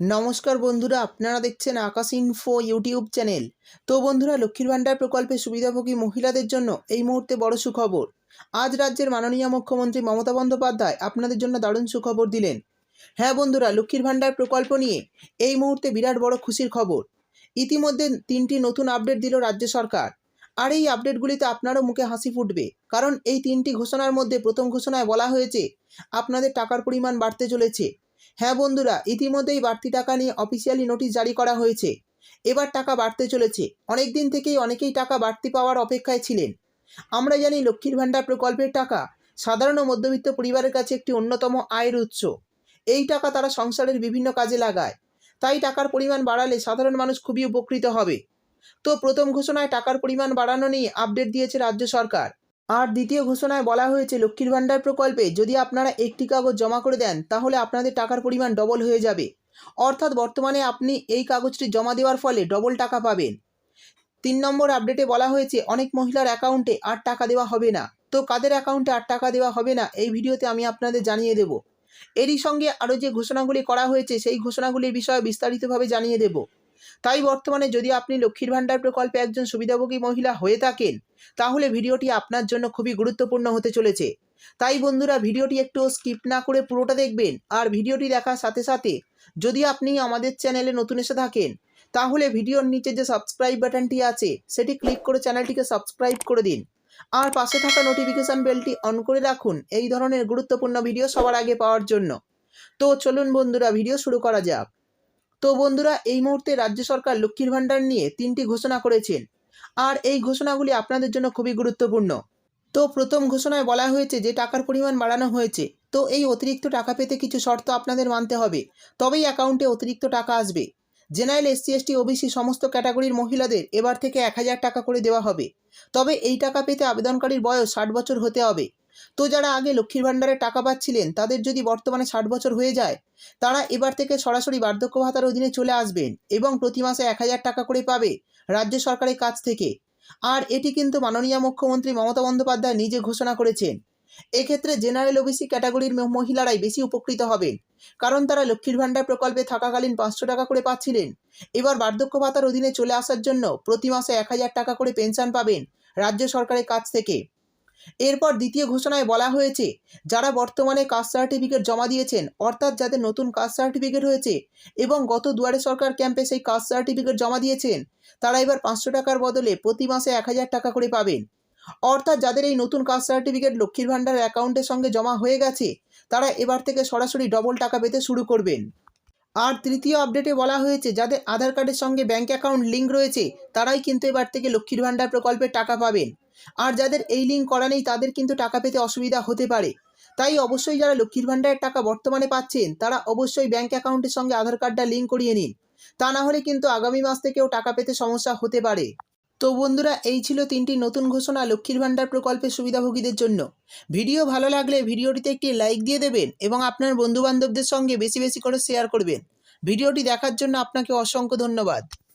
নমস্কার বন্ধুরা, আপনারা দেখছেন আকাশ ইনফো ইউটিউব চ্যানেল। তো বন্ধুরা, লক্ষ্মীর ভাণ্ডার প্রকল্পে সুবিধাভোগী মহিলাদের জন্য এই মুহূর্তে বড় সুখবর। আজ রাজ্যের মাননীয় মুখ্যমন্ত্রী মমতা বন্দ্যোপাধ্যায় আপনাদের জন্য দারুণ সুখবর দিলেন। হ্যাঁ বন্ধুরা, লক্ষ্মীর ভাণ্ডার প্রকল্প নিয়ে এই মুহূর্তে বিরাট বড় খুশির খবর। ইতিমধ্যে 3টি নতুন আপডেট দিল রাজ্য সরকার। আর এই আপডেটগুলিতে আপনারও মুখে হাসি ফুটবে, কারণ এই 3টি ঘোষণার মধ্যে প্রথম ঘোষণায় বলা হয়েছে আপনাদের টাকার পরিমাণ বাড়তে চলেছে। হ্যাঁ বন্ধুরা, ইতিমধ্যেই বাড়তি টাকা নিয়ে অফিসিয়ালি নোটিশ জারি করা হয়েছে। এবার টাকা বাড়তে চলেছে। অনেক দিন থেকেই অনেকেই টাকা বাড়তি পাওয়ার অপেক্ষায় ছিলেন। আমরা জানি লক্ষ্মীর ভাণ্ডার প্রকল্পের টাকা সাধারণ ও মধ্যবিত্ত পরিবারের কাছে একটি অন্যতম আয়ের উৎস। এই টাকা তারা সংসারের বিভিন্ন কাজে লাগায়। তাই টাকার পরিমাণ বাড়ালে সাধারণ মানুষ খুবই উপকৃত হবে। তো প্রথম ঘোষণায় টাকার পরিমাণ বাড়ানো নিয়ে আপডেট দিয়েছে রাজ্য সরকার। আর দ্বিতীয় ঘোষণায় বলা হয়েছে লক্ষ্মীর ভাণ্ডার প্রকল্পে যদি আপনারা একটি কাগজ জমা করে দেন তাহলে আপনাদের টাকার পরিমাণ ডবল হয়ে যাবে। অর্থাৎ বর্তমানে আপনি এই কাগজটি জমা দেওয়ার ফলে ডবল টাকা পাবেন। 3 নম্বর আপডেটে বলা হয়েছে অনেক মহিলার অ্যাকাউন্টে আর টাকা দেওয়া হবে না। তো কাদের অ্যাকাউন্টে আর টাকা দেওয়া হবে না এই ভিডিওতে আমি আপনাদের জানিয়ে দেব। এরই সঙ্গে আরও যে ঘোষণাগুলি করা হয়েছে সেই ঘোষণাগুলির বিষয়ে বিস্তারিতভাবে জানিয়ে দেব। তাই বর্তমানে যদি আপনি লক্ষ্মীর ভাণ্ডার প্রকল্পে একজন সুবিধাভোগী মহিলা হয়ে থাকেন তাহলে ভিডিওটি আপনার জন্য খুবই গুরুত্বপূর্ণ হতে চলেছে। তাই বন্ধুরা, ভিডিওটি একটু স্কিপ না করে পুরোটা দেখবেন। আর ভিডিওটি দেখার সাথে সাথে যদি আপনি আমাদের চ্যানেলে নতুন এসে থাকেন তাহলে ভিডিওর নিচে যে সাবস্ক্রাইব বাটনটি আছে সেটি ক্লিক করে চ্যানেলটিকে সাবস্ক্রাইব করে দিন। আর পাশে থাকা নোটিফিকেশান বেলটি অন করে রাখুন এই ধরনের গুরুত্বপূর্ণ ভিডিও সবার আগে পাওয়ার জন্য। তো চলুন বন্ধুরা, ভিডিও শুরু করা যাক। তো বন্ধুরা, এই মুহূর্তে রাজ্য সরকার লক্ষ্মীর ভাণ্ডার নিয়ে 3টি ঘোষণা করেছেন। আর এই ঘোষণাগুলি আপনাদের জন্য খুবই গুরুত্বপূর্ণ। তো প্রথম ঘোষণায় বলা হয়েছে যে টাকার পরিমাণ বাড়ানো হয়েছে। তো এই অতিরিক্ত টাকা পেতে কিছু শর্ত আপনাদের মানতে হবে, তবেই অ্যাকাউন্টে অতিরিক্ত টাকা আসবে। জেনারেল, এসসি, এসটি, ওবিসি সমস্ত ক্যাটাগরির মহিলাদের এবার থেকে 1000 টাকা করে দেওয়া হবে। তবে এই টাকা পেতে আবেদনকারীর বয়স 60 বছর হতে হবে। তো যারা আগে লক্ষ্মীর ভাণ্ডারের টাকা পাচ্ছিলেন তাদের যদি বর্তমানে 60 বছর হয়ে যায় তারা এবার থেকে সরাসরি বার্ধক্য ভাতার অধীনে চলে আসবেন এবং প্রতি মাসে 1000 টাকা করে পাবে রাজ্য সরকারের কাছ থেকে। আর এটি কিন্তু মাননীয় মুখ্যমন্ত্রী মমতা বন্দ্যোপাধ্যায় নিজে ঘোষণা করেছেন। এক্ষেত্রে জেনারেল, ওবিসি ক্যাটাগরির মহিলারাই বেশি উপকৃত হবেন, কারণ তারা লক্ষ্মীর ভাণ্ডার প্রকল্পে থাকাকালীন 500 টাকা করে পাচ্ছিলেন। এবার বার্ধক্য ভাতার অধীনে চলে আসার জন্য প্রতি মাসে 1000 টাকা করে পেনশন পাবেন রাজ্য সরকারের কাছ থেকে। এরপর দ্বিতীয় ঘোষণায় বলা হয়েছে যারা বর্তমানে কাস্ট সার্টিফিকেট জমা দিয়েছেন, অর্থাৎ যাদের নতুন কাস্ট সার্টিফিকেট হয়েছে এবং গত দুয়ারে সরকার ক্যাম্পে সেই কাস্ট সার্টিফিকেট জমা দিয়েছেন, তারা এবার 500 টাকার বদলে প্রতি মাসে 1000 টাকা করে পাবেন। অর্থাৎ যাদের এই নতুন কাস্ট সার্টিফিকেট লক্ষ্মীর ভাণ্ডার অ্যাকাউন্টের সঙ্গে জমা হয়ে গেছে তারা এবার থেকে সরাসরি ডবল টাকা পেতে শুরু করবেন। আর তৃতীয় আপডেটে বলা হয়েছে যাদের আধার কার্ডের সঙ্গে ব্যাঙ্ক অ্যাকাউন্ট লিঙ্ক রয়েছে তারাই কিন্তু এবার থেকে লক্ষ্মীর ভাণ্ডার প্রকল্পের টাকা পাবেন। আর যাদের এই লিঙ্ক করা নেই তাদের কিন্তু টাকা পেতে অসুবিধা হতে পারে। তাই অবশ্যই যারা লক্ষ্মীর ভাণ্ডারের টাকা বর্তমানে পাচ্ছেন তারা অবশ্যই ব্যাঙ্ক অ্যাকাউন্টের সঙ্গে আধার কার্ডটা লিঙ্ক করিয়ে নিন। তা না হলে কিন্তু আগামী মাস থেকেও টাকা পেতে সমস্যা হতে পারে। তো বন্ধুরা, এই ছিল 3টি নতুন ঘোষণা লক্ষ্মীর ভাণ্ডার প্রকল্পের সুবিধাভোগীদের জন্য। ভিডিও ভালো লাগলে ভিডিওটিতে একটি লাইক দিয়ে দেবেন এবং আপনার বন্ধুবান্ধবদের সঙ্গে বেশি বেশি করে শেয়ার করবেন। ভিডিওটি দেখার জন্য আপনাকে অসংখ্য ধন্যবাদ।